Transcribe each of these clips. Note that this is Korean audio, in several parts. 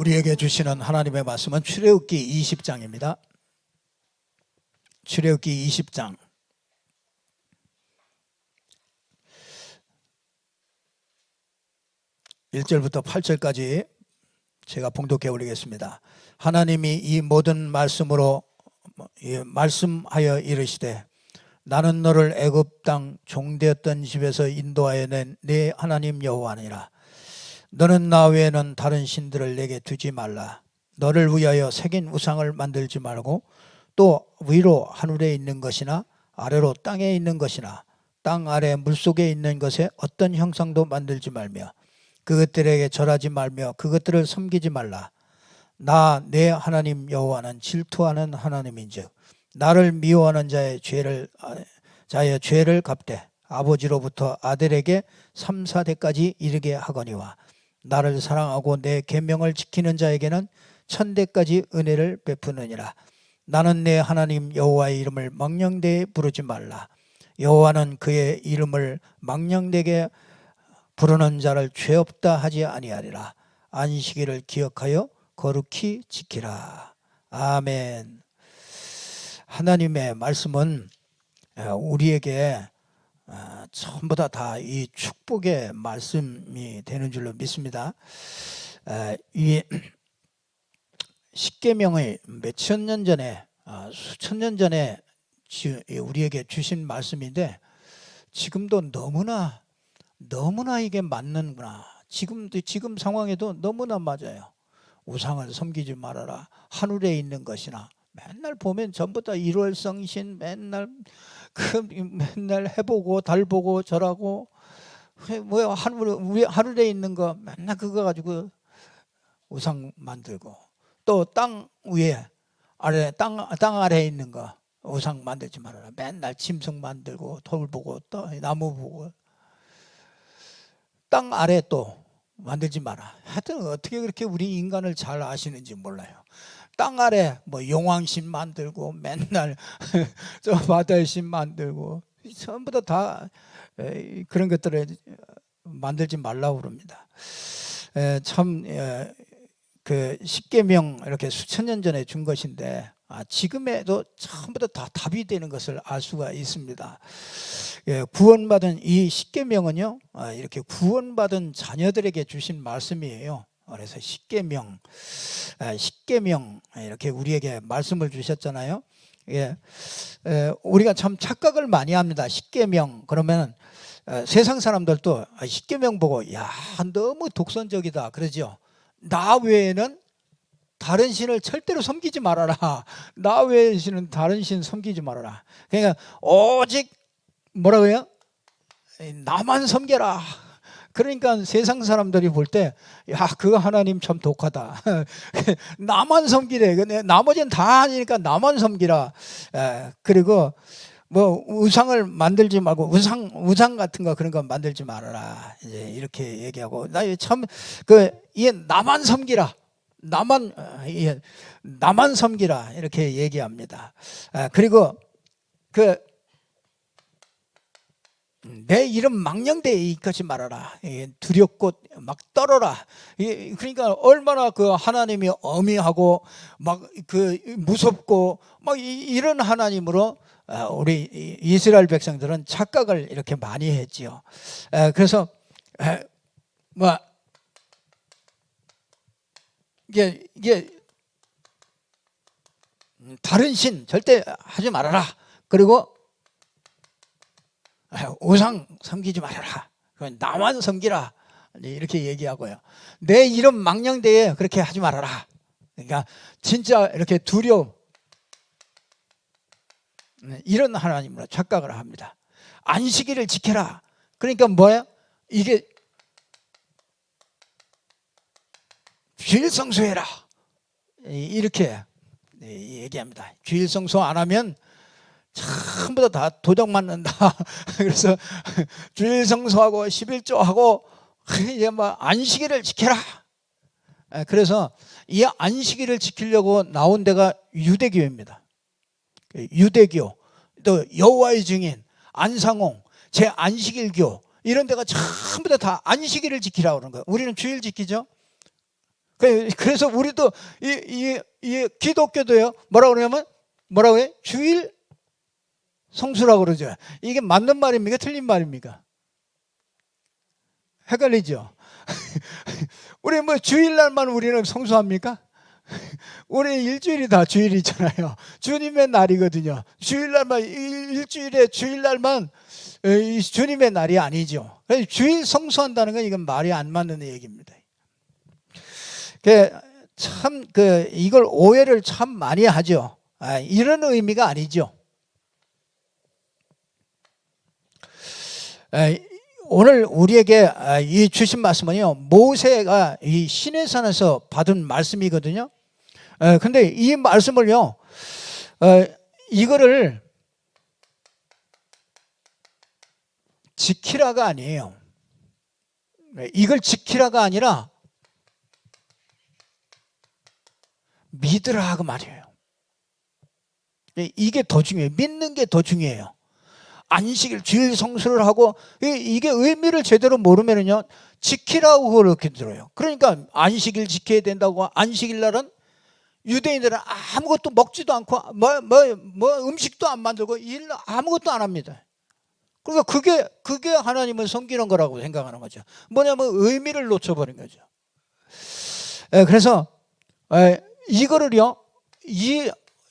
우리에게 주시는 하나님의 말씀은 출애굽기 20장입니다. 출애굽기 20장 1절부터 8절까지 제가 봉독해 올리겠습니다. 하나님이 이 모든 말씀으로 말씀하여 이르시되 나는 너를 애굽 땅 종되었던 집에서 인도하여 낸 네 하나님 여호와니라. 너는 나 외에는 다른 신들을 내게 두지 말라. 너를 위하여 새긴 우상을 만들지 말고 또 위로 하늘에 있는 것이나 아래로 땅에 있는 것이나 땅 아래 물속에 있는 것에 어떤 형상도 만들지 말며 그것들에게 절하지 말며 그것들을 섬기지 말라. 나 내 하나님 여호와는 질투하는 하나님인즉 나를 미워하는 자의 죄를 갚되 아버지로부터 아들에게 3, 4대까지 이르게 하거니와 나를 사랑하고 내 계명을 지키는 자에게는 1000대까지 은혜를 베푸느니라. 나는 내 하나님 여호와의 이름을 망령되이 부르지 말라. 여호와는 그의 이름을 망령되게 부르는 자를 죄 없다 하지 아니하리라. 안식일을 기억하여 거룩히 지키라. 아멘. 하나님의 말씀은 우리에게 전부 다 이 축복의 말씀이 되는 줄로 믿습니다. 이 십계명의 몇천 년 전에 수천 년 전에 우리에게 주신 말씀인데 지금도 너무나 이게 맞는구나. 지금 상황에도 너무나 맞아요. 우상을 섬기지 말아라. 하늘에 있는 것이나 맨날 보면 전부 다 일월성신 맨날 해보고 달보고 절하고 뭐 하늘에 있는 거 맨날 그거 가지고 우상 만들고 또 땅 위에 땅 아래에 있는 거 우상 만들지 말아라. 맨날 짐승 만들고 돌 보고 또 나무 보고 땅 아래 또 만들지 마라. 하여튼 어떻게 그렇게 우리 인간을 잘 아시는지 몰라요. 땅 아래 뭐 용왕신 만들고 맨날 저 바다의 신 만들고 전부 다 그런 것들을 만들지 말라고 그럽니다. 참 그 십계명 이렇게 수천 년 전에 준 것인데 지금에도 전부 다 답이 되는 것을 알 수가 있습니다. 구원받은 이 십계명은요 이렇게 구원받은 자녀들에게 주신 말씀이에요. 그래서 십계명 이렇게 우리에게 말씀을 주셨잖아요. 우리가 참 착각을 많이 합니다. 십계명 그러면 세상 사람들도 십계명 보고 야 너무 독선적이다 그러죠. 나 외에는 다른 신을 절대로 섬기지 말아라. 나 외의 신은 다른 신 섬기지 말아라. 그러니까 오직 뭐라고요? 나만 섬겨라. 그러니까 세상 사람들이 볼 때 야 그거 하나님 참 독하다. 나만 섬기래. 나머지는 다 아니니까 나만 섬기라. 그리고 뭐 우상을 만들지 말고 우상 같은 거 그런 거 만들지 말아라. 이제 이렇게 얘기하고 나 참 이 나만 섬기라. 나만 섬기라 이렇게 얘기합니다. 그리고 내 이름 망령되이 이끄지 말아라. 두렵고 막 떨어라. 그러니까 얼마나 그 하나님이 어미하고 막 무섭고 막 이런 하나님으로 우리 이스라엘 백성들은 착각을 이렇게 많이 했지요. 그래서 뭐 이게 다른 신 절대 하지 말아라. 그리고 우상 섬기지 말아라. 나만 섬기라. 이렇게 얘기하고요. 내 이름 망령되에 그렇게 하지 말아라. 그러니까 진짜 이렇게 이런 하나님으로 착각을 합니다. 안식일을 지켜라. 그러니까 뭐야? 이게 주일 성수해라. 이렇게 얘기합니다. 주일 성수 안 하면 전부 다 도적 맞는다. 그래서 주일 성수하고 11조하고 이제 뭐 안식일을 지켜라. 그래서 이 안식일을 지키려고 나온 데가 유대교입니다. 유대교, 또 여호와의 증인, 안상홍, 제 안식일교 이런 데가 전부 다 안식일을 지키라고 그러는 거예요. 우리는 주일 지키죠. 그래서 우리도 이 기독교도요. 뭐라고 그러냐면 뭐라고 해? 주일 성수라고 그러죠. 이게 맞는 말입니까? 틀린 말입니까? 헷갈리죠? 우리 뭐 주일날만 우리는 성수합니까? 우리 일주일이 다 주일이잖아요. 주님의 날이거든요. 주일날만 일주일에 주일날만 주님의 날이 아니죠. 주일 성수한다는 건 이건 말이 안 맞는 얘기입니다. 참 이걸 오해를 참 많이 하죠. 이런 의미가 아니죠. 오늘 우리에게 이 주신 말씀은요, 모세가 이 시내산에서 받은 말씀이거든요. 근데 이 말씀을요, 이거를 지키라가 아니에요. 이걸 지키라가 아니라 믿으라 그 말이에요. 이게 더 중요해요. 믿는 게 더 중요해요. 안식일 주일 성수를 하고 이게 의미를 제대로 모르면은요, 지키라고 그렇게 들어요. 그러니까 안식일 지켜야 된다고. 안식일 날은 유대인들은 아무것도 먹지도 않고 뭐 음식도 안 만들고 일 아무것도 안 합니다. 그러니까 그게 하나님을 섬기는 거라고 생각하는 거죠. 뭐냐면 의미를 놓쳐버린 거죠. 그래서 이거를요,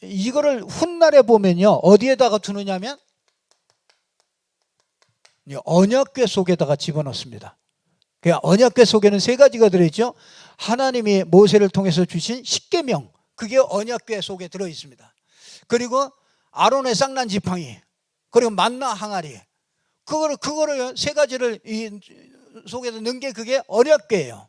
이거를 훗날에 보면요, 어디에다가 두느냐면 언약궤 속에다가 집어넣습니다. 언약궤 속에는 세 가지가 들어있죠. 하나님이 모세를 통해서 주신 십계명, 그게 언약궤 속에 들어있습니다. 그리고 아론의 쌍난 지팡이, 그리고 만나 항아리, 그거를 세 가지를 이 속에서 넣은 게 그게 언약궤예요.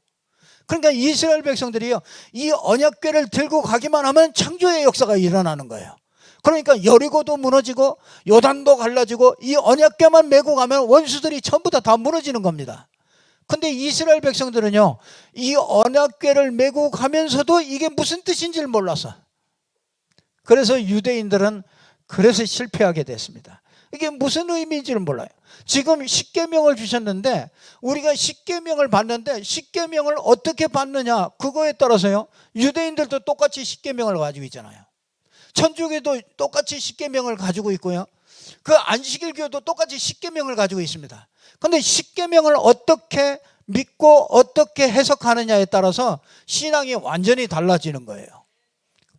그러니까 이스라엘 백성들이요, 이 언약궤를 들고 가기만 하면 창조의 역사가 일어나는 거예요. 그러니까 여리고도 무너지고 요단도 갈라지고 이 언약궤만 메고 가면 원수들이 전부 다 무너지는 겁니다. 근데 이스라엘 백성들은요, 이 언약궤를 메고 가면서도 이게 무슨 뜻인지를 몰랐어. 그래서 유대인들은 그래서 실패하게 됐습니다. 이게 무슨 의미인지를 몰라요. 지금 십계명을 주셨는데 우리가 십계명을 받는데 십계명을 어떻게 받느냐, 그거에 따라서요, 유대인들도 똑같이 십계명을 가지고 있잖아요. 천주교도 똑같이 십계명을 가지고 있고요, 그 안식일교도 똑같이 십계명을 가지고 있습니다. 그런데 십계명을 어떻게 믿고 어떻게 해석하느냐에 따라서 신앙이 완전히 달라지는 거예요.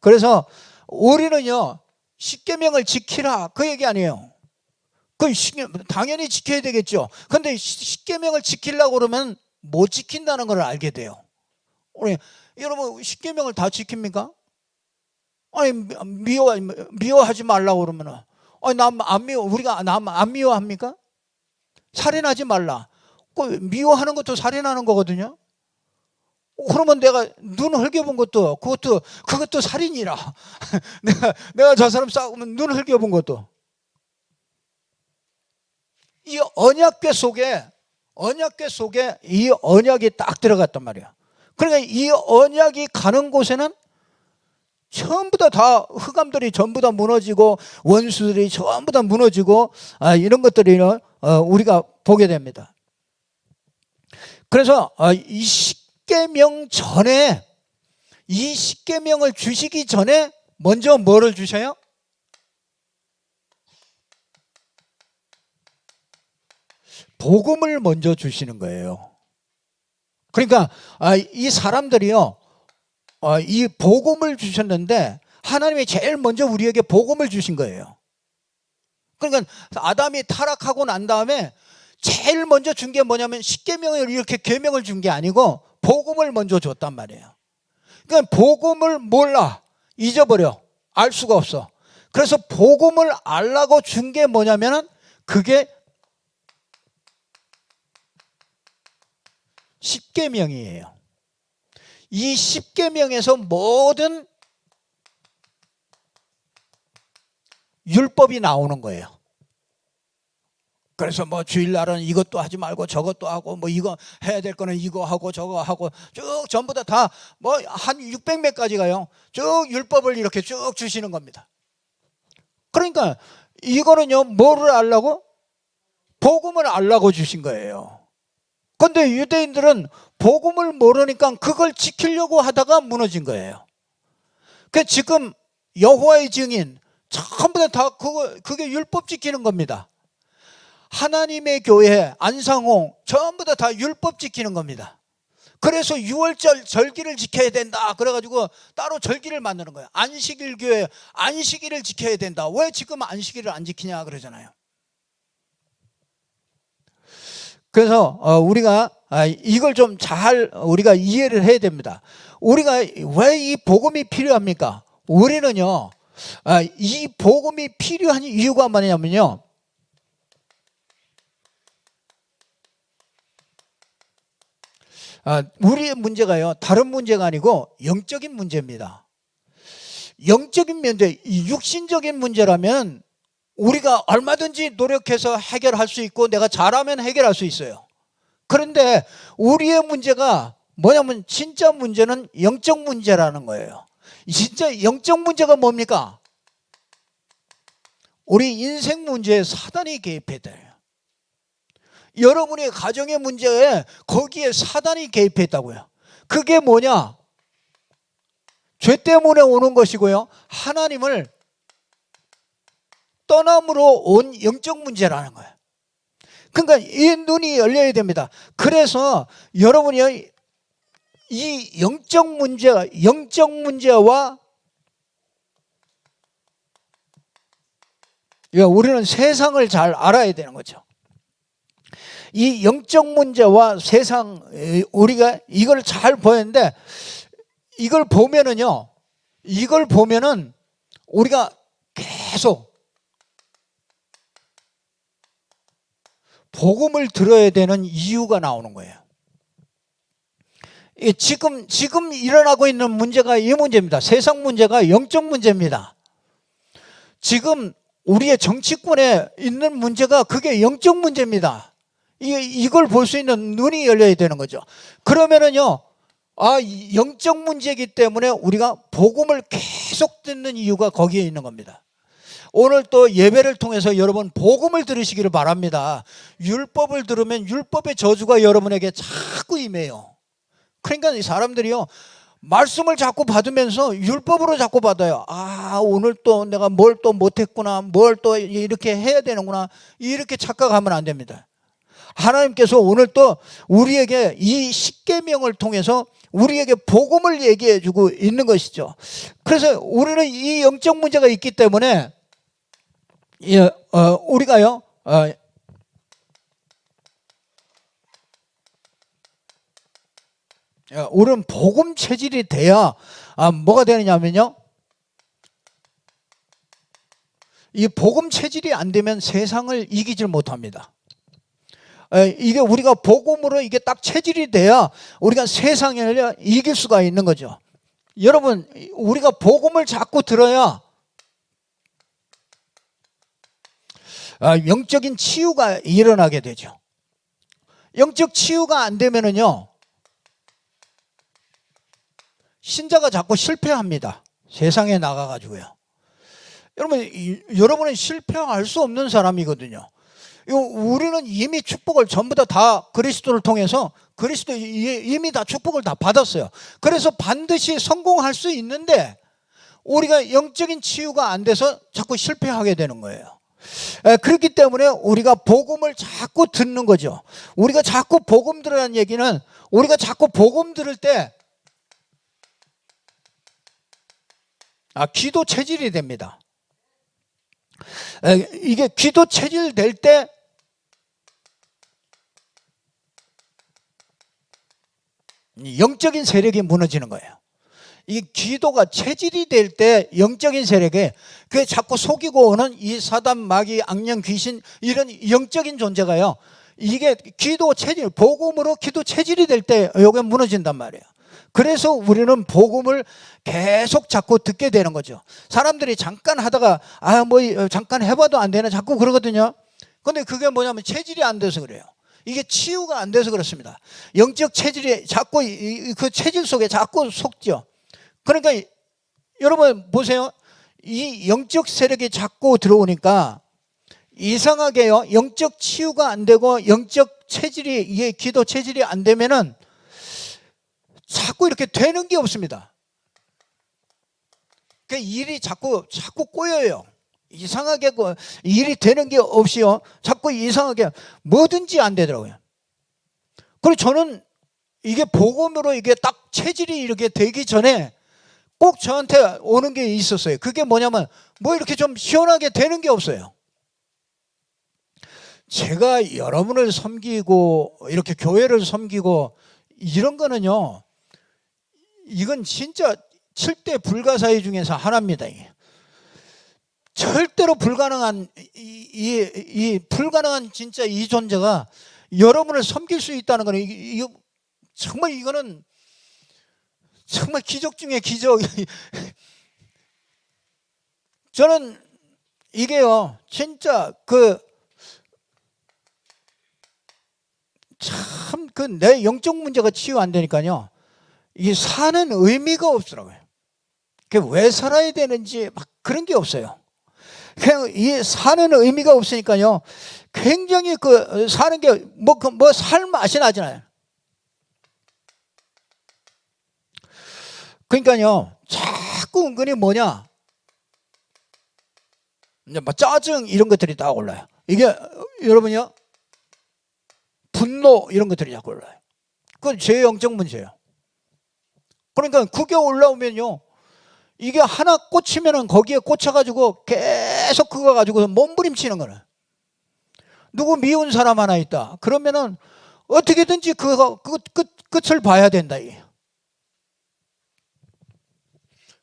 그래서 우리는요, 십계명을 지키라 그 얘기 아니에요. 당연히 지켜야 되겠죠. 그런데 십계명을 지키려고 그러면 못 지킨다는 걸 알게 돼요. 우리 여러분 십계명을 다 지킵니까? 아니 미워하지 말라고 그러면은, 아니 남 안 미워, 우리가 남 안 미워합니까? 살인하지 말라. 미워하는 것도 살인하는 거거든요. 그러면 내가 눈 흘겨본 것도 그것도 살인이라. 내가 저 사람 싸우면 눈 흘겨본 것도. 이 언약궤 속에 이 언약이 딱 들어갔단 말이야. 그러니까 이 언약이 가는 곳에는 전부 다 흑암들이 전부 다 무너지고 원수들이 전부 다 무너지고 이런 것들이 우리가 보게 됩니다. 그래서 이 십계명 전에, 이 십계명을 주시기 전에 먼저 뭐를 주셔요? 복음을 먼저 주시는 거예요. 그러니까 이 사람들이요, 이 복음을 주셨는데 하나님이 제일 먼저 우리에게 복음을 주신 거예요. 그러니까 아담이 타락하고 난 다음에 제일 먼저 준 게 뭐냐면 십계명을 이렇게 계명을 준 게 아니고 복음을 먼저 줬단 말이에요. 그러니까 복음을 몰라, 잊어버려, 알 수가 없어. 그래서 복음을 알라고 준 게 뭐냐면은 그게 십계명이에요. 이 십계명에서 모든 율법이 나오는 거예요. 그래서 뭐 주일날은 이것도 하지 말고 저것도 하고, 뭐 이거 해야 될 거는 이거 하고 저거 하고 쭉 전부 다 뭐 한 600몇 가지가요, 쭉 율법을 이렇게 쭉 주시는 겁니다. 그러니까 이거는요, 뭐를 알라고? 복음을 알라고 주신 거예요. 그런데 유대인들은 복음을 모르니까 그걸 지키려고 하다가 무너진 거예요. 그 지금 여호와의 증인 전부 다 그게 율법 지키는 겁니다. 하나님의 교회, 안상홍 전부 다 율법 지키는 겁니다. 그래서 유월절 절기를 지켜야 된다 그래가지고 따로 절기를 만드는 거예요. 안식일 교회 안식일을 지켜야 된다. 왜 지금 안식일을 안 지키냐 그러잖아요. 그래서 우리가 이걸 좀 잘 우리가 이해를 해야 됩니다. 우리가 왜 이 복음이 필요합니까? 우리는요 이 복음이 필요한 이유가 뭐냐면요, 우리의 문제가요 다른 문제가 아니고 영적인 문제입니다. 영적인 문제, 육신적인 문제라면 우리가 얼마든지 노력해서 해결할 수 있고 내가 잘하면 해결할 수 있어요. 그런데 우리의 문제가 뭐냐면 진짜 문제는 영적 문제라는 거예요. 진짜 영적 문제가 뭡니까? 우리 인생 문제에 사단이 개입했대요. 여러분의 가정의 문제에 거기에 사단이 개입했다고요. 그게 뭐냐? 죄 때문에 오는 것이고요, 하나님을 떠남으로 온 영적 문제라는 거예요. 그러니까 이 눈이 열려야 됩니다. 그래서 여러분이 이 영적 문제와 우리는 세상을 잘 알아야 되는 거죠. 이 영적 문제와 세상, 우리가 이걸 잘 보였는데 이걸 보면은 우리가 계속 복음을 들어야 되는 이유가 나오는 거예요. 지금 일어나고 있는 문제가 이 문제입니다. 세상 문제가 영적 문제입니다. 지금 우리의 정치권에 있는 문제가 그게 영적 문제입니다. 이걸 볼 수 있는 눈이 열려야 되는 거죠. 그러면은요, 영적 문제이기 때문에 우리가 복음을 계속 듣는 이유가 거기에 있는 겁니다. 오늘 또 예배를 통해서 여러분 복음을 들으시기를 바랍니다. 율법을 들으면 율법의 저주가 여러분에게 자꾸 임해요. 그러니까 이 사람들이요, 말씀을 자꾸 받으면서 율법으로 자꾸 받아요. 오늘 또 내가 뭘 또 못했구나, 뭘 또 이렇게 해야 되는구나, 이렇게 착각하면 안 됩니다. 하나님께서 오늘 또 우리에게 이 십계명을 통해서 우리에게 복음을 얘기해 주고 있는 것이죠. 그래서 우리는 이 영적 문제가 있기 때문에 우리가요 우리는 복음 체질이 돼야 뭐가 되느냐면요, 이 복음 체질이 안 되면 세상을 이기질 못합니다. 이게 우리가 복음으로 이게 딱 체질이 돼야 우리가 세상을 이길 수가 있는 거죠. 여러분, 우리가 복음을 자꾸 들어야 영적인 치유가 일어나게 되죠. 영적 치유가 안 되면은요, 신자가 자꾸 실패합니다. 세상에 나가가지고요. 여러분은 실패할 수 없는 사람이거든요. 우리는 이미 축복을 전부 다 그리스도를 통해서 그리스도 이미 다 축복을 다 받았어요. 그래서 반드시 성공할 수 있는데 우리가 영적인 치유가 안 돼서 자꾸 실패하게 되는 거예요. 그렇기 때문에 우리가 복음을 자꾸 듣는 거죠. 우리가 자꾸 복음 들으라는 얘기는 우리가 자꾸 복음 들을 때 기도 체질이 됩니다. 이게 기도 체질 될 때 영적인 세력이 무너지는 거예요. 이 기도가 체질이 될 때 영적인 세력에 그게 자꾸 속이고 오는 이 사단, 마귀, 악령, 귀신 이런 영적인 존재가요, 이게 기도 체질, 복음으로 기도 체질이 될 때 이게 무너진단 말이에요. 그래서 우리는 복음을 계속 자꾸 듣게 되는 거죠. 사람들이 잠깐 하다가 잠깐 해봐도 안 되나 자꾸 그러거든요. 근데 그게 뭐냐면 체질이 안 돼서 그래요. 이게 치유가 안 돼서 그렇습니다. 영적 체질이 자꾸 그 체질 속에 자꾸 속죠. 그러니까 여러분 보세요. 이 영적 세력이 자꾸 들어오니까 이상하게요, 영적 치유가 안 되고 영적 체질이, 이게 기도 체질이 안 되면은 자꾸 이렇게 되는 게 없습니다. 그 일이 자꾸 꼬여요. 이상하게 일이 되는 게 없이요. 자꾸 이상하게 뭐든지 안 되더라고요. 그리고 저는 이게 복음으로 이게 딱 체질이 이렇게 되기 전에 꼭 저한테 오는 게 있었어요. 그게 뭐냐면 뭐 이렇게 좀 시원하게 되는 게 없어요. 제가 여러분을 섬기고 이렇게 교회를 섬기고 이런 거는요, 이건 진짜 7대 불가사의 중에서 하나입니다. 이게. 절대로 불가능한 이 불가능한 진짜 이 존재가 여러분을 섬길 수 있다는 거는 이거 정말 이거는 정말 기적 중에 기적. 저는 이게요 진짜 참 내 영적 문제가 치유 안 되니까요 이게 사는 의미가 없더라고요. 왜 살아야 되는지 막 그런 게 없어요. 그냥 이 사는 의미가 없으니까요 굉장히 사는 게 뭐 살 맛이 나잖아요. 그러니까요 자꾸 은근히 뭐냐 이제 뭐 짜증 이런 것들이 다 올라요. 이게 여러분요 분노 이런 것들이 자꾸 올라요. 그건 제 영적 문제예요. 그러니까 그게 올라오면요 이게 하나 꽂히면은 거기에 꽂혀가지고 계속 그거 가지고 몸부림치는 거는. 누구 미운 사람 하나 있다 그러면은 어떻게든지 그거 끝을 봐야 된다.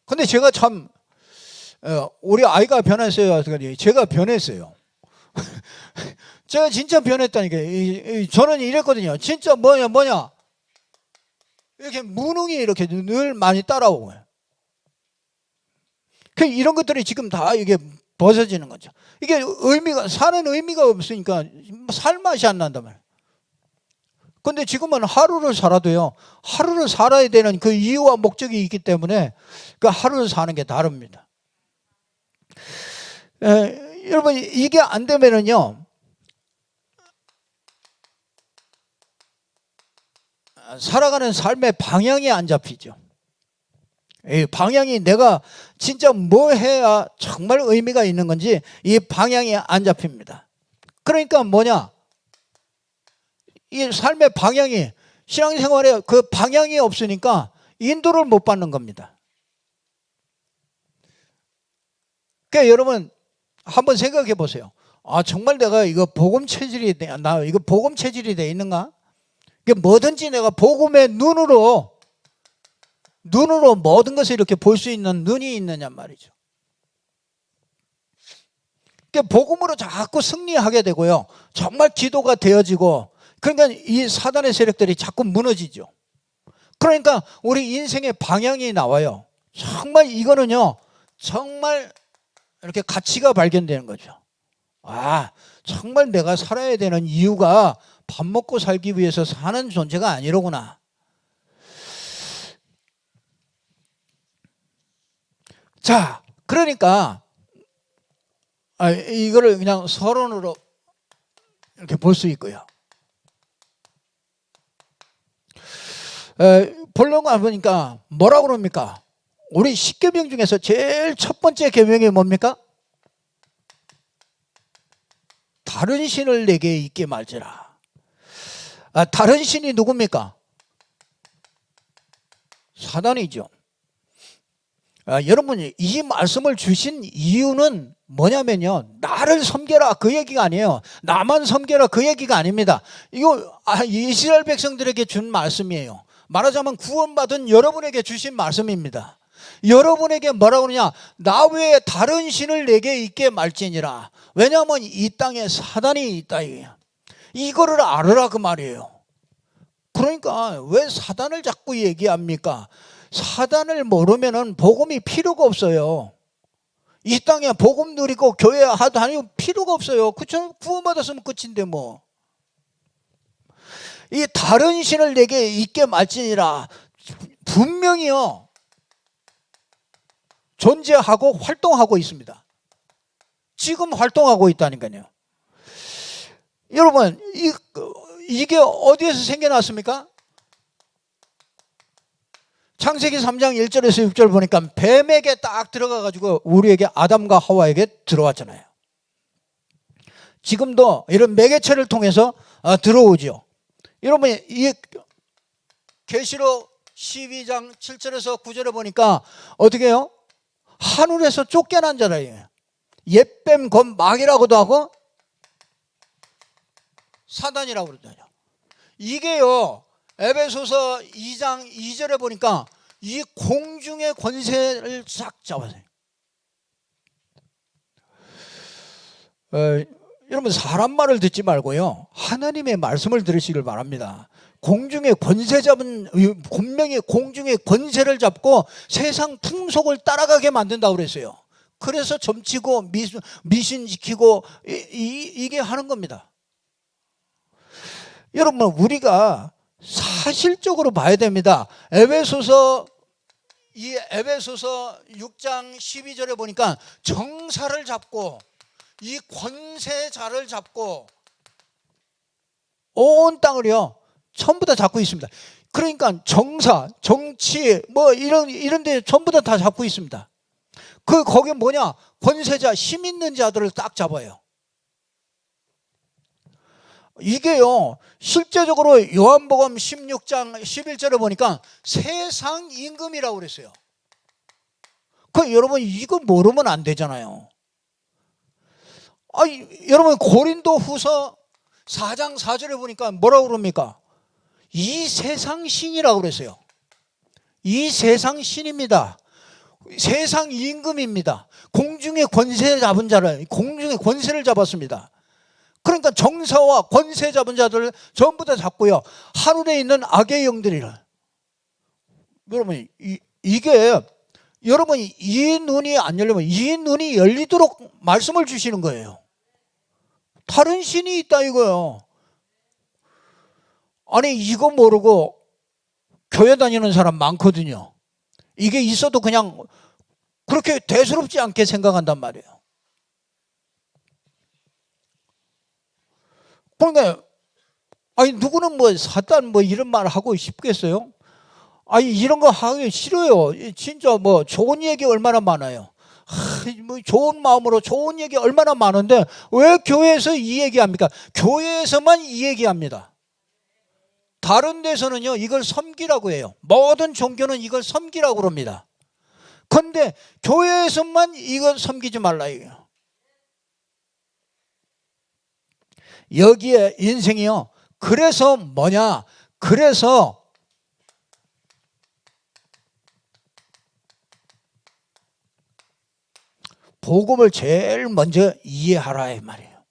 근데 제가 참 우리 아이가 변했어요. 제가 변했어요. 제가 진짜 변했다니까. 저는 이랬거든요. 진짜 뭐냐 이렇게 무능이 이렇게 늘 많이 따라오고 이런 것들이 지금 다 이게 벗어지는 거죠. 이게 사는 의미가 없으니까 살 맛이 안 난단 말이에요. 근데 지금은 하루를 살아도요 하루를 살아야 되는 그 이유와 목적이 있기 때문에 그 하루를 사는 게 다릅니다. 여러분 이게 안 되면은요 살아가는 삶의 방향이 안 잡히죠. 이 방향이 내가 진짜 뭐 해야 정말 의미가 있는 건지 이 방향이 안 잡힙니다. 그러니까 뭐냐 이 삶의 방향이 신앙생활에 그 방향이 없으니까 인도를 못 받는 겁니다. 그러니까 여러분 한번 생각해 보세요. 아 정말 내가 이거 복음 체질이 돼 있는가? 이게 뭐든지 내가 복음의 눈으로 모든 것을 이렇게 볼 수 있는 눈이 있느냐 말이죠. 그러니까 복음으로 자꾸 승리하게 되고요. 정말 기도가 되어지고 그러니까 이 사단의 세력들이 자꾸 무너지죠. 그러니까 우리 인생의 방향이 나와요. 정말 이거는요. 정말 이렇게 가치가 발견되는 거죠. 아, 정말 내가 살아야 되는 이유가 밥 먹고 살기 위해서 사는 존재가 아니로구나. 자, 그러니까 이거를 그냥 서론으로 이렇게 볼 수 있고요. 본론을 보니까 뭐라고 그럽니까? 우리 10계명 중에서 제일 첫 번째 계명이 뭡니까? 다른 신을 내게 있게 말지라. 다른 신이 누굽니까? 사단이죠. 여러분이 이 말씀을 주신 이유는 뭐냐면요 나를 섬겨라 그 얘기가 아니에요. 나만 섬겨라 그 얘기가 아닙니다. 이거 이스라엘 백성들에게 준 말씀이에요. 말하자면 구원받은 여러분에게 주신 말씀입니다. 여러분에게 뭐라고 그러냐 나 외에 다른 신을 내게 있게 말지니라. 왜냐하면 이 땅에 사단이 있다. 이거를 알으라 그 말이에요. 그러니까 왜 사단을 자꾸 얘기합니까? 사단을 모르면은 복음이 필요가 없어요. 이 땅에 복음 누리고 교회 다니고 필요가 없어요. 그쵸? 구원받았으면 끝인데 뭐. 이 다른 신을 내게 있게 말지니라. 분명히요. 존재하고 활동하고 있습니다. 지금 활동하고 있다니까요. 여러분 이게 어디에서 생겨났습니까? 창세기 3장 1절에서 6절 보니까 뱀에게 딱 들어가가지고 우리에게 아담과 하와에게 들어왔잖아요. 지금도 이런 매개체를 통해서 들어오죠. 여러분, 이 계시록 12장 7절에서 9절에 보니까 어떻게 해요? 하늘에서 쫓겨난 자라예요. 옛뱀 곧 마귀라고도 하고 사단이라고 그러잖아요. 이게요, 에베소서 2장 2절에 보니까 이 공중의 권세를 싹 잡아서요. 여러분, 사람 말을 듣지 말고요, 하나님의 말씀을 들으시길 바랍니다. 공중의 권세 잡은, 분명히 공중의 권세를 잡고 세상 풍속을 따라가게 만든다고 그랬어요. 그래서 점치고 미신시키고 이게 하는 겁니다. 여러분, 우리가 사실적으로 봐야 됩니다. 에베소서 6장 12절에 보니까 정사를 잡고 이 권세자를 잡고 온 땅을요 전부 다 잡고 있습니다. 그러니까 정사, 정치 뭐 이런 데 전부 다 잡고 있습니다. 거기 뭐냐? 권세자, 힘 있는 자들을 딱 잡아요. 이게요, 실제적으로 요한복음 16장 11절에 보니까 세상 임금이라고 그랬어요. 여러분, 이거 모르면 안 되잖아요. 여러분, 고린도 후서 4장 4절에 보니까 뭐라고 그럽니까? 이 세상 신이라고 그랬어요. 이 세상 신입니다. 세상 임금입니다. 공중의 권세 잡은 자를, 공중의 권세를 잡았습니다. 그러니까 정사와 권세 잡은 자들을 전부 다 잡고요, 하늘에 있는 악의 영들이를. 여러분, 이게 여러분이 이 눈이 안 열리면 이 눈이 열리도록 말씀을 주시는 거예요. 다른 신이 있다 이거예요. 아니, 이거 모르고 교회 다니는 사람 많거든요. 이게 있어도 그냥 그렇게 대수롭지 않게 생각한단 말이에요. 그러니까 누구는 뭐 사단 뭐 이런 말 하고 싶겠어요? 이런 거 하기 싫어요. 진짜 뭐 좋은 얘기 얼마나 많아요. 뭐 좋은 마음으로 좋은 얘기 얼마나 많은데 왜 교회에서 이 얘기합니까? 교회에서만 이 얘기합니다. 다른 데서는요 이걸 섬기라고 해요. 모든 종교는 이걸 섬기라고 그럽니다. 그런데 교회에서만 이걸 섬기지 말라 이거예요. 여기에 인생이요, 그래서 뭐냐? 그래서 복음을 제일 먼저 이해하라 이 말이에요.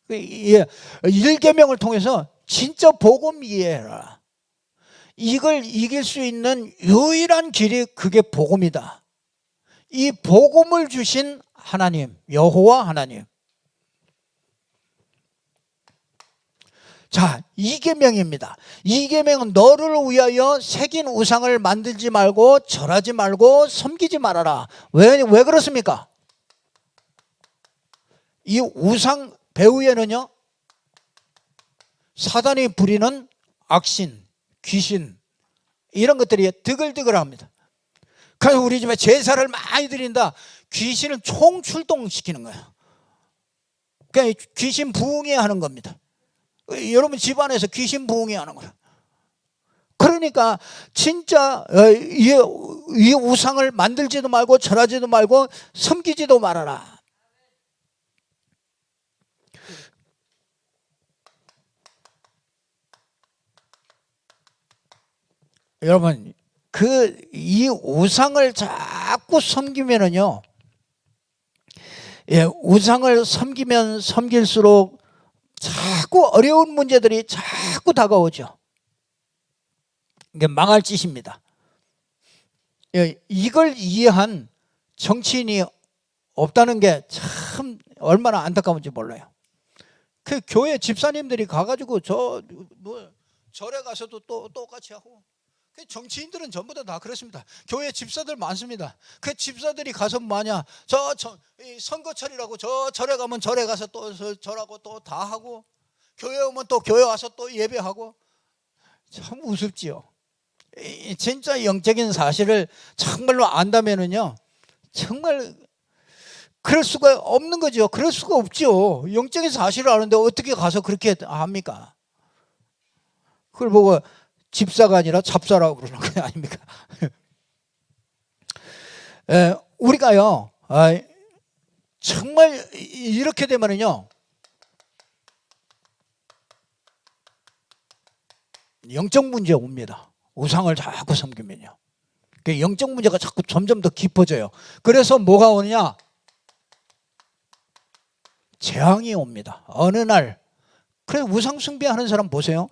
1계명을 통해서 진짜 복음 이해해라. 이걸 이길 수 있는 유일한 길이 그게 복음이다. 이 복음을 주신 하나님, 여호와 하나님. 자, 2계명입니다. 2계명은 너를 위하여 새긴 우상을 만들지 말고 절하지 말고 섬기지 말아라. 왜 그렇습니까? 이 우상 배후에는요, 사단이 부리는 악신, 귀신 이런 것들이 드글드글합니다. 그래서 우리 집에 제사를 많이 드린다, 귀신을 총출동시키는 거예요. 그러니까 귀신 부흥회 하는 겁니다. 여러분 집안에서 귀신 부흥회 하는 거예요. 그러니까 진짜 이 우상을 만들지도 말고 절하지도 말고 섬기지도 말아라. 여러분, 이 우상을 자꾸 섬기면은요, 우상을 섬기면 섬길수록 자꾸 어려운 문제들이 자꾸 다가오죠. 이게 망할 짓입니다. 이걸 이해한 정치인이 없다는 게 참 얼마나 안타까운지 몰라요. 그 교회 집사님들이 가가지고 절에 가서도 또 똑같이 하고, 정치인들은 전부 다 그렇습니다. 교회 집사들 많습니다. 그 집사들이 가서 뭐냐, 선거철이라고 절에 가면 절에 가서 또 절하고 또 다 하고, 교회 오면 또 교회 와서 또 예배하고, 참 우습지요. 진짜 영적인 사실을 정말로 안다면은요, 정말 그럴 수가 없는 거죠. 그럴 수가 없죠. 영적인 사실을 아는데 어떻게 가서 그렇게 합니까? 그걸 보고 집사가 아니라 잡사라고 그러는 거 아닙니까? 우리가요, 정말 이렇게 되면은요, 영적 문제 옵니다. 우상을 자꾸 섬기면요. 영적 문제가 자꾸 점점 더 깊어져요. 그래서 뭐가 오느냐? 재앙이 옵니다. 어느 날. 그래서 우상 숭배하는 사람 보세요.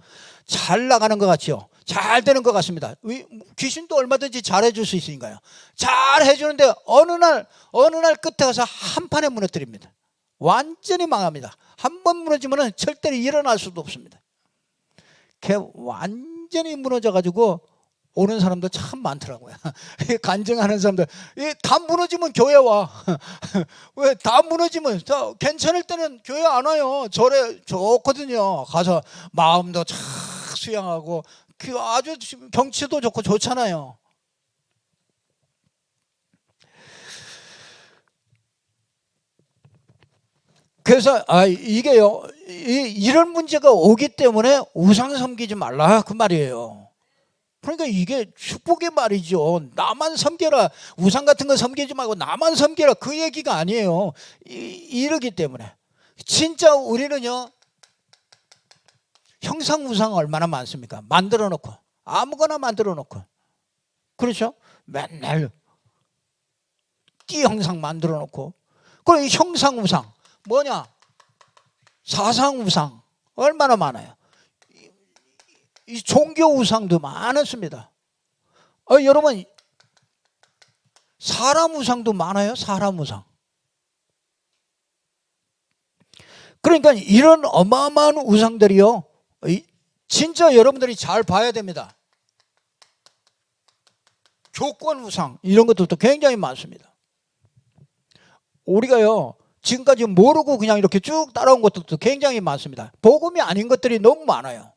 잘 나가는 것 같죠? 잘 되는 것 같습니다. 귀신도 얼마든지 잘해줄 수 있으니까요. 잘 해주는데 어느 날 끝에 가서 한 판에 무너뜨립니다. 완전히 망합니다. 한 번 무너지면 절대로 일어날 수도 없습니다. 걔 완전히 무너져가지고 오는 사람도 참 많더라고요. 간증하는 사람들. 다 무너지면 교회 와. 왜 다 무너지면 괜찮을 때는 교회 안 와요. 절에 좋거든요. 가서 마음도 착 수양하고 아주 경치도 좋고 좋잖아요. 그래서 이게요, 이런 문제가 오기 때문에 우상 섬기지 말라 그 말이에요. 그러니까 이게 축복의 말이죠. 나만 섬겨라. 우상 같은 거 섬기지 말고 나만 섬겨라. 그 얘기가 아니에요. 이러기 때문에. 진짜 우리는요, 형상 우상 얼마나 많습니까? 만들어 놓고. 아무거나 만들어 놓고. 그렇죠? 맨날 띠 형상 만들어 놓고. 그리고 형상 우상. 뭐냐? 사상 우상. 얼마나 많아요. 이 종교 우상도 많았습니다. 여러분, 사람 우상도 많아요. 사람 우상. 그러니까 이런 어마어마한 우상들이요, 진짜 여러분들이 잘 봐야 됩니다. 조건 우상 이런 것들도 굉장히 많습니다. 우리가요, 지금까지 모르고 그냥 이렇게 쭉 따라온 것들도 굉장히 많습니다. 복음이 아닌 것들이 너무 많아요.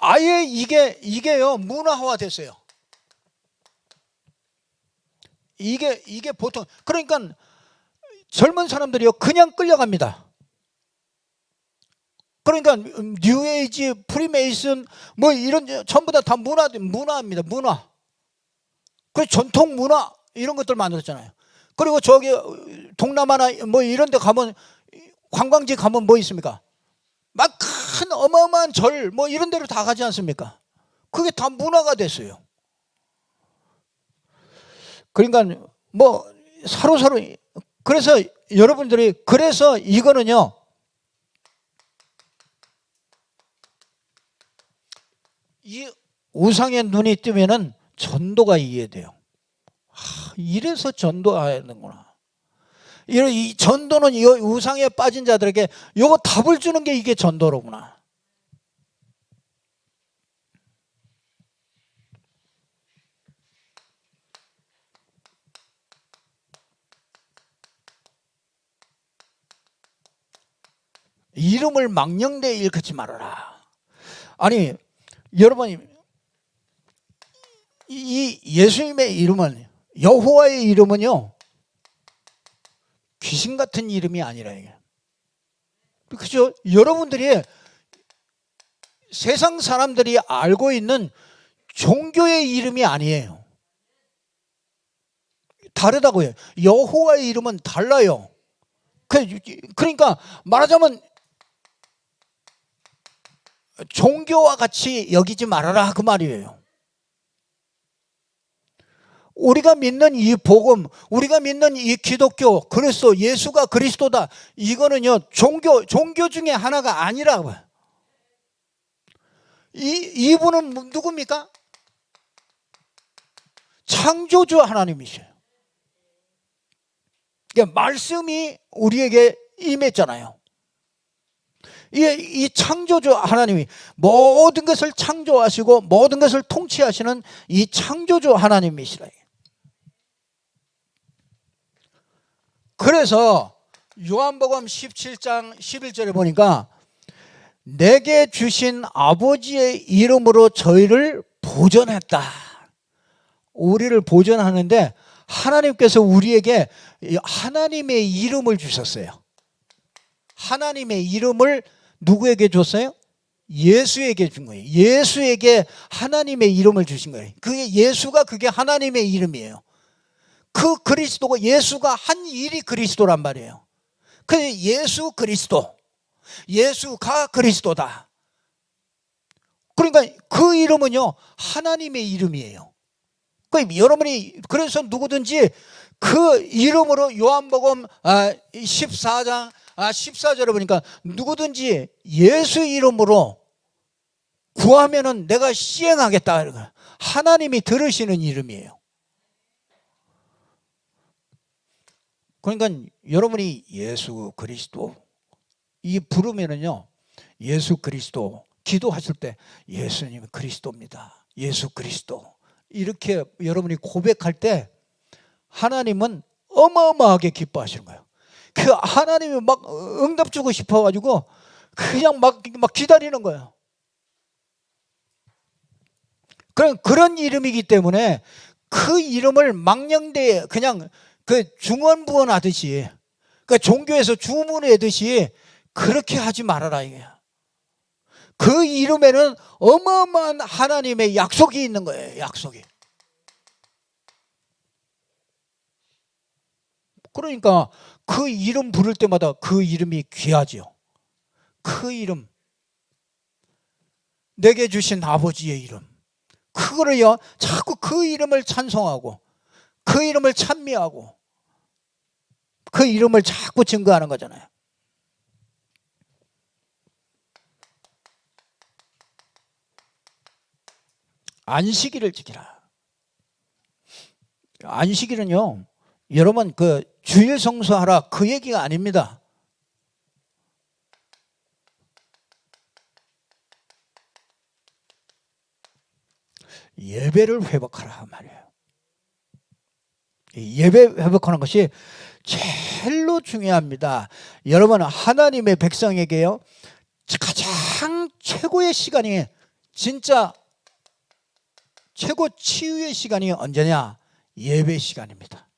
아예 이게요, 문화화 됐어요. 이게 보통, 그러니까 젊은 사람들이요, 그냥 끌려갑니다. 그러니까 뉴에이지, 프리메이슨 뭐 이런 전부 다 문화입니다. 문화. 그 전통 문화 이런 것들 만들었잖아요. 그리고 저기 동남아나 뭐 이런 데 가면, 관광지 가면 뭐 있습니까? 막 큰 어마어마한 절 뭐 이런 데로 다 가지 않습니까? 그게 다 문화가 됐어요. 그러니까 뭐 서로 그래서 여러분들이, 그래서 이거는요, 이 우상의 눈이 뜨면은 전도가 이해돼요. 이래서 전도하는구나. 이 전도는 이 우상에 빠진 자들에게 요거 답을 주는 게 이게 전도로구나. 이름을 망령되이 일컫지 말아라. 아니 여러분, 이 예수님의 이름은, 여호와의 이름은요, 귀신 같은 이름이 아니라 이게. 그죠? 여러분들이 세상 사람들이 알고 있는 종교의 이름이 아니에요. 다르다고요. 여호와의 이름은 달라요. 그러니까 말하자면 종교와 같이 여기지 말아라 그 말이에요. 우리가 믿는 이 복음, 우리가 믿는 이 기독교, 그리스도, 예수가 그리스도다, 이거는요, 종교 중에 하나가 아니라고요. 이분은 누굽니까? 창조주 하나님이셔요. 그러니까 말씀이 우리에게 임했잖아요. 이 창조주 하나님이 모든 것을 창조하시고 모든 것을 통치하시는 이 창조주 하나님이시라. 그래서 요한복음 17장 11절에 보니까 내게 주신 아버지의 이름으로 저희를 보존했다. 우리를 보존하는데 하나님께서 우리에게 하나님의 이름을 주셨어요. 하나님의 이름을 누구에게 줬어요? 예수에게 준 거예요. 예수에게 하나님의 이름을 주신 거예요. 그게 예수가 그게 하나님의 이름이에요. 그 그리스도가 예수가 한 일이 그리스도란 말이에요. 그 예수 그리스도, 예수가 그리스도다. 그러니까 그 이름은요 하나님의 이름이에요. 여러분이 그래서 누구든지 그 이름으로 요한복음 14장 14절에 보니까 누구든지 예수 이름으로 구하면은 내가 시행하겠다. 하나님이 들으시는 이름이에요. 그러니까 여러분이 예수 그리스도 이 부르면은요 예수 그리스도 기도하실 때 예수님 그리스도입니다. 예수 그리스도 이렇게 여러분이 고백할 때 하나님은 어마어마하게 기뻐하시는 거예요. 그 하나님이 막 응답 주고 싶어가지고 그냥 막 기다리는 거예요. 그런 이름이기 때문에 그 이름을 망령되에 그냥 그 중언부언 하듯이 그 종교에서 주문하듯이 그렇게 하지 말아라 이게요. 그 이름에는 어마어마한 하나님의 약속이 있는 거예요. 약속이. 그러니까 그 이름 부를 때마다 그 이름이 귀하죠. 그 이름, 내게 주신 아버지의 이름, 그거를요 자꾸 그 이름을 찬송하고 그 이름을 찬미하고 그 이름을 자꾸 증거하는 거잖아요. 안식일을 지키라. 안식일은요 여러분 그 주일 성수하라 그 얘기가 아닙니다. 예배를 회복하라 말이에요. 예배 회복하는 것이 제일로 중요합니다. 여러분 하나님의 백성에게요 가장 최고의 시간이 진짜 최고 치유의 시간이 언제냐? 예배 시간입니다.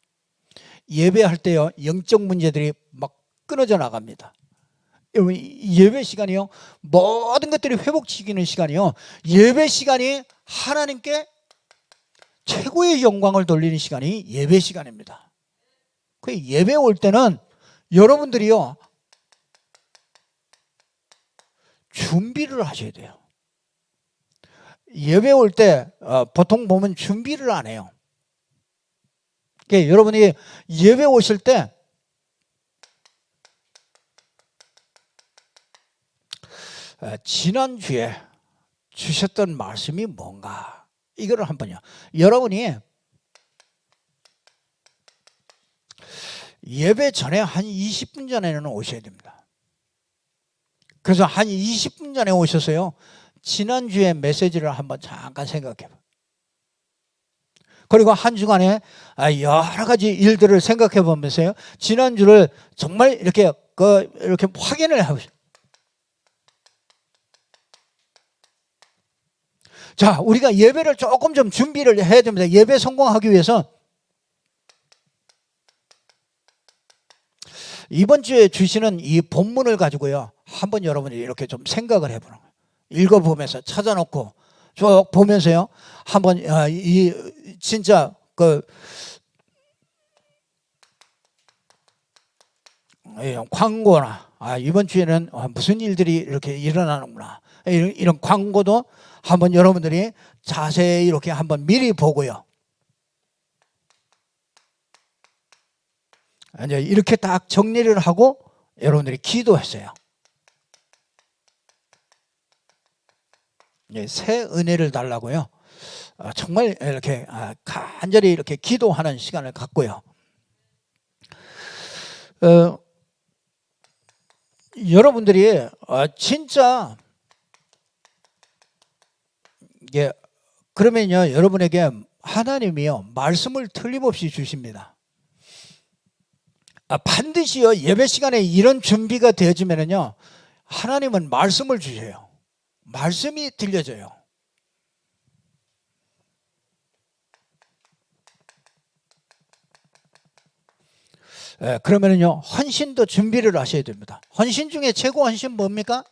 예배할 때요 영적 문제들이 막 끊어져 나갑니다. 여러분 예배 시간이요 모든 것들이 회복시키는 시간이요 예배 시간이 하나님께 최고의 영광을 돌리는 시간이 예배 시간입니다. 그 예배 올 때는 여러분들이요 준비를 하셔야 돼요. 예배 올 때 보통 보면 준비를 안 해요. 그러니까 여러분이 예배 오실 때 지난주에 주셨던 말씀이 뭔가 이거를 한번요. 여러분이 예배 전에 한 20분 전에는 오셔야 됩니다. 그래서 한 20분 전에 오셔서요 지난주에 메시지를 한번 잠깐 생각해 봐요. 그리고 한 주간에 여러 가지 일들을 생각해 보면서요 지난주를 정말 이렇게 확인을 해보세요. 자, 우리가 예배를 조금 좀 준비를 해야 됩니다. 예배 성공하기 위해서 이번 주에 주시는 이 본문을 가지고요 한번 여러분이 이렇게 좀 생각을 해보는 거예요. 읽어보면서 찾아놓고 쭉 보면서요 한번 이 진짜 그 광고나 이번 주에는 무슨 일들이 이렇게 일어나는구나 이런 광고도 한번 여러분들이 자세히 이렇게 한번 미리 보고요. 이제 이렇게 딱 정리를 하고 여러분들이 기도했어요. 새 은혜를 달라고요. 정말 이렇게 간절히 이렇게 기도하는 시간을 갖고요. 여러분들이 진짜 그러면요 여러분에게 하나님이요 말씀을 틀림없이 주십니다. 반드시요 예배 시간에 이런 준비가 되어지면은요 하나님은 말씀을 주셔요. 말씀이 들려져요. 그러면은요, 헌신도 준비를 하셔야 됩니다. 헌신 중에 최고 헌신 뭡니까?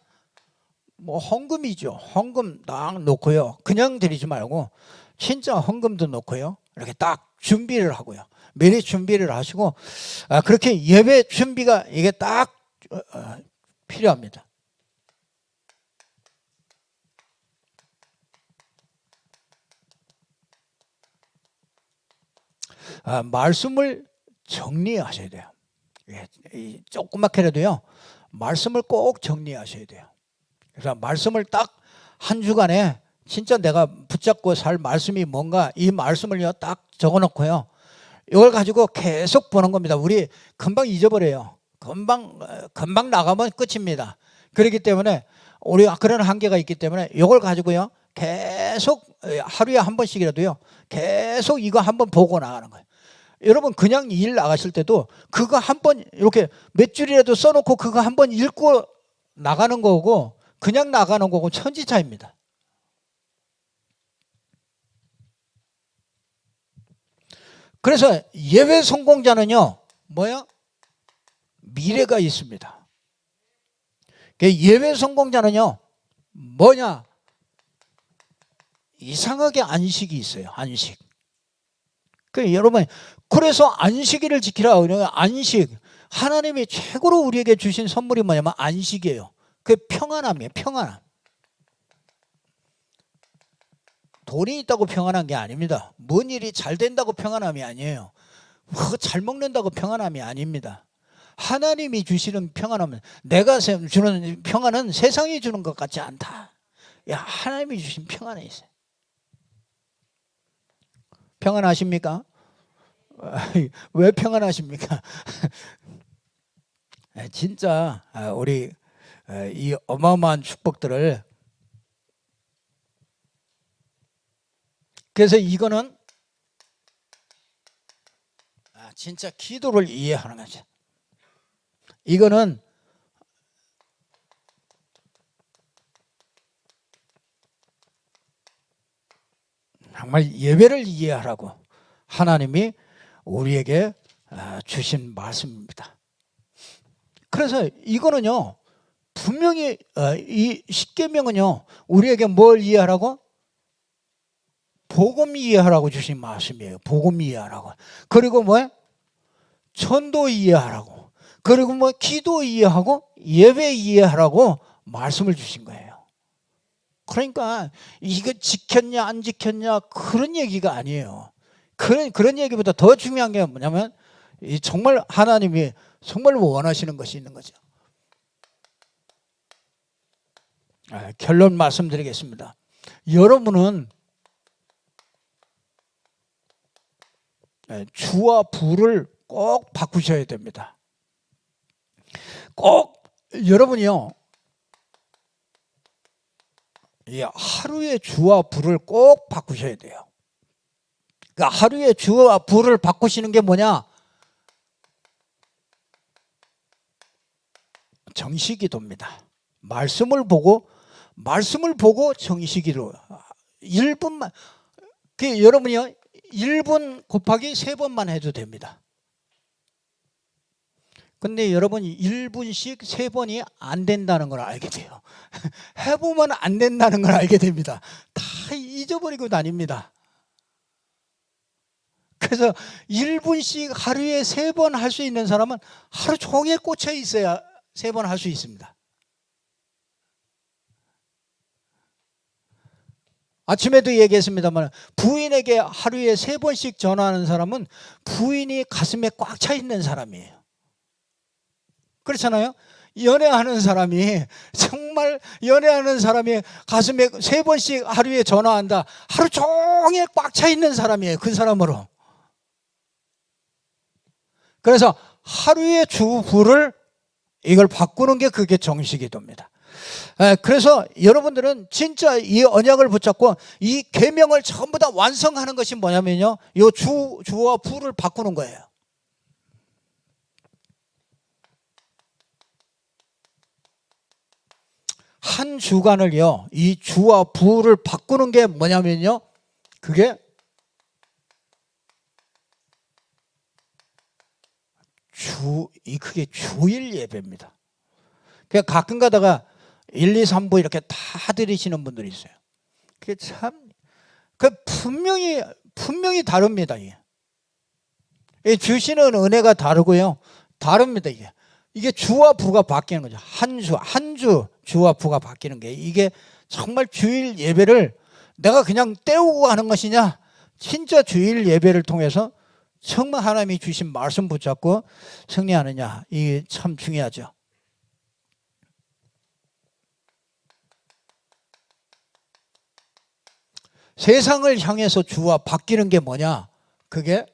뭐 헌금이죠. 헌금 딱 놓고요. 그냥 드리지 말고 진짜 헌금도 놓고요. 이렇게 딱 준비를 하고요. 미리 준비를 하시고 그렇게 예배 준비가 이게 딱 필요합니다. 말씀을 정리하셔야 돼요. 조그맣게라도요, 말씀을 꼭 정리하셔야 돼요. 그래서 말씀을 딱 한 주간에 진짜 내가 붙잡고 살 말씀이 뭔가, 이 말씀을요 딱 적어놓고요, 이걸 가지고 계속 보는 겁니다. 우리 금방 잊어버려요. 금방 나가면 끝입니다. 그렇기 때문에 우리가 그런 한계가 있기 때문에 이걸 가지고요 계속 하루에 한 번씩이라도요 계속 이거 한번 보고 나가는 거예요. 여러분 그냥 일 나가실 때도 그거 한번 이렇게 몇 줄이라도 써놓고 그거 한번 읽고 나가는 거고 그냥 나가는 거고 천지 차이입니다. 그래서 예배 성공자는요 뭐야? 미래가 있습니다. 예배 성공자는요 뭐냐? 이상하게 안식이 있어요. 안식. 여러분 그래서 안식일을 지키라. 안식, 하나님이 최고로 우리에게 주신 선물이 뭐냐면 안식이에요. 그게 평안함이에요. 평안함. 돈이 있다고 평안한 게 아닙니다. 뭔 일이 잘 된다고 평안함이 아니에요. 잘 먹는다고 평안함이 아닙니다. 하나님이 주시는 평안함은, 내가 주는 평안은 세상이 주는 것 같지 않다. 하나님이 주신 평안에 있어요. 평안하십니까? 왜 평안하십니까? 진짜 우리 이 어마어마한 축복들을, 그래서 이거는 진짜 기도를 이해하는 거죠. 이거는 정말 예배를 이해하라고 하나님이 우리에게 주신 말씀입니다. 그래서 이거는요 분명히 이 십계명은요 우리에게 뭘 이해하라고? 복음 이해하라고 주신 말씀이에요. 복음 이해하라고. 그리고 뭐예요? 전도 이해하라고. 그리고 뭐 기도 이해하고 예배 이해하라고 말씀을 주신 거예요. 그러니까 이거 지켰냐 안 지켰냐 그런 얘기가 아니에요. 그런 얘기보다 더 중요한 게 뭐냐면 정말 하나님이 정말 원하시는 것이 있는 거죠. 결론 말씀드리겠습니다. 여러분은 주와 부를 꼭 바꾸셔야 됩니다. 꼭 여러분이요 하루의 주와 부를 꼭 바꾸셔야 돼요. 그러니까 하루의 주와 부를 바꾸시는 게 뭐냐? 정식기도입니다. 말씀을 보고 정식기도 1분만, 여러분이요 1분 곱하기 3번만 해도 됩니다. 근데 여러분 1분씩 3번이 안 된다는 걸 알게 돼요. 해보면 안 된다는 걸 알게 됩니다. 다 잊어버리고 다닙니다. 그래서 1분씩 하루에 3번 할 수 있는 사람은 하루 종일 꽂혀 있어야 3번 할 수 있습니다. 아침에도 얘기했습니다만 부인에게 하루에 3번씩 전화하는 사람은 부인이 가슴에 꽉 차 있는 사람이에요. 그렇잖아요? 연애하는 사람이 가슴에 3번씩 하루에 전화한다. 하루 종일 꽉 차 있는 사람이에요. 그 사람으로. 그래서 하루의 주부를 이걸 바꾸는 게 그게 정식기도입니다. 그래서 여러분들은 진짜 이 언약을 붙잡고 이 계명을 전부 다 완성하는 것이 뭐냐면요, 이 주와 부를 바꾸는 거예요. 한 주간을요, 이 주와 부를 바꾸는 게 뭐냐면요, 그게 그게 주일 예배입니다. 그 가끔 가다가 1, 2, 3부 이렇게 다 드리시는 분들이 있어요. 그게 참, 분명히 다릅니다. 이게 주시는 은혜가 다르고요, 다릅니다. 이게 주와 부가 바뀌는 거죠. 한 주 주와 부가 바뀌는 게, 이게 정말 주일 예배를 내가 그냥 때우고 하는 것이냐, 진짜 주일 예배를 통해서 정말 하나님이 주신 말씀 붙잡고 승리하느냐, 이게 참 중요하죠. 세상을 향해서 주와 바뀌는 게 뭐냐, 그게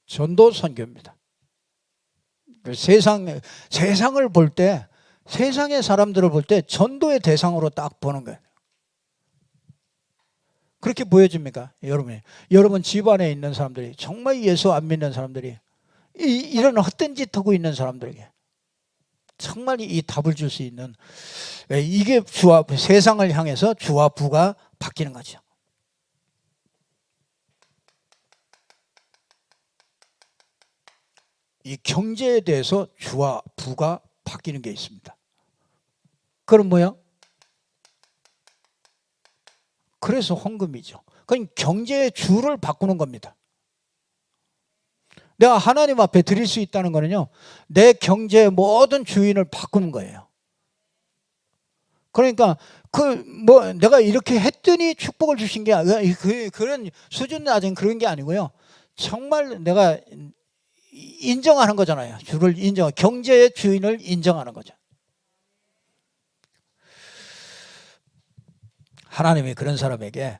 전도 선교입니다. 세상을 볼 때, 세상의 사람들을 볼 때 전도의 대상으로 딱 보는 거예요. 그렇게 보여집니까? 여러분 집안에 있는 사람들이, 정말 예수 안 믿는 사람들이, 이런 헛된 짓 하고 있는 사람들에게 정말 이 답을 줄 수 있는, 이게 세상을 향해서 주와 부가 바뀌는 거죠. 이 경제에 대해서 주와 부가 바뀌는 게 있습니다. 그럼 뭐야? 그래서 헌금이죠. 그러니까 경제의 주를 바꾸는 겁니다. 내가 하나님 앞에 드릴 수 있다는 거는요, 내 경제의 모든 주인을 바꾸는 거예요. 그러니까 내가 이렇게 했더니 축복을 주신 게 그런 수준 낮은 그런 게 아니고요, 정말 내가 인정하는 거잖아요. 경제의 주인을 인정하는 거죠. 하나님이 그런 사람에게,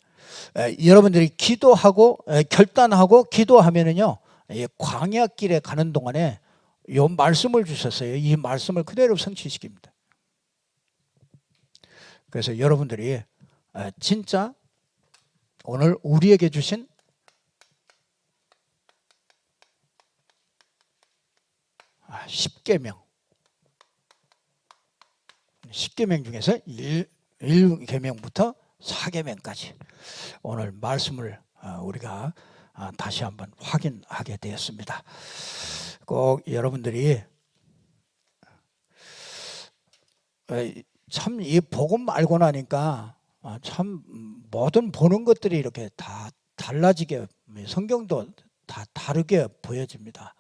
여러분들이 기도하고 결단하고 기도하면은요, 광야길에 가는 동안에 이 말씀을 주셨어요. 이 말씀을 그대로 성취시킵니다. 그래서 여러분들이 진짜 오늘 우리에게 주신 십계명 중에서 1계명부터 4계명까지 오늘 말씀을 우리가 다시 한번 확인하게 되었습니다. 꼭 여러분들이 참 이 복음 알고 나니까 참 모든 보는 것들이 이렇게 다 달라지게, 성경도 다 다르게 보여집니다.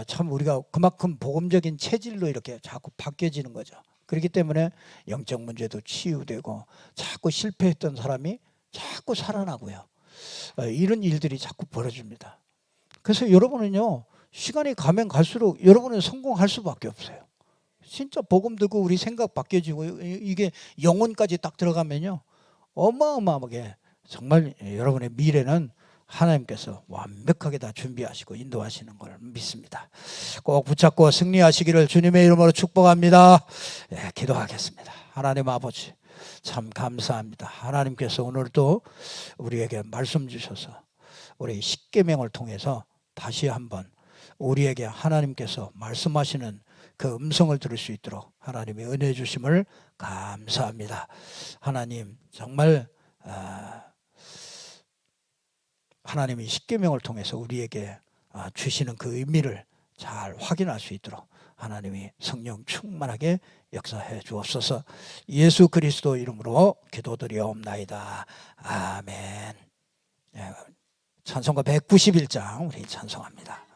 참 우리가 그만큼 복음적인 체질로 이렇게 자꾸 바뀌어지는 거죠. 그렇기 때문에 영적 문제도 치유되고, 자꾸 실패했던 사람이 자꾸 살아나고요, 이런 일들이 자꾸 벌어집니다. 그래서 여러분은요, 시간이 가면 갈수록 여러분은 성공할 수밖에 없어요. 진짜 복음 듣고 우리 생각 바뀌어지고, 이게 영혼까지 딱 들어가면요, 어마어마하게 정말 여러분의 미래는 하나님께서 완벽하게 다 준비하시고 인도하시는 걸 믿습니다. 꼭 붙잡고 승리하시기를 주님의 이름으로 축복합니다. 기도하겠습니다. 하나님 아버지, 참 감사합니다. 하나님께서 오늘도 우리에게 말씀 주셔서 우리 십계명을 통해서 다시 한번 우리에게 하나님께서 말씀하시는 그 음성을 들을 수 있도록 하나님의 은혜 주심을 감사합니다. 하나님, 정말 하나님이 십계명을 통해서 우리에게 주시는 그 의미를 잘 확인할 수 있도록 하나님이 성령 충만하게 역사해 주옵소서. 예수 그리스도 이름으로 기도드리옵나이다. 아멘. 찬송가 191장 우리 찬송합니다.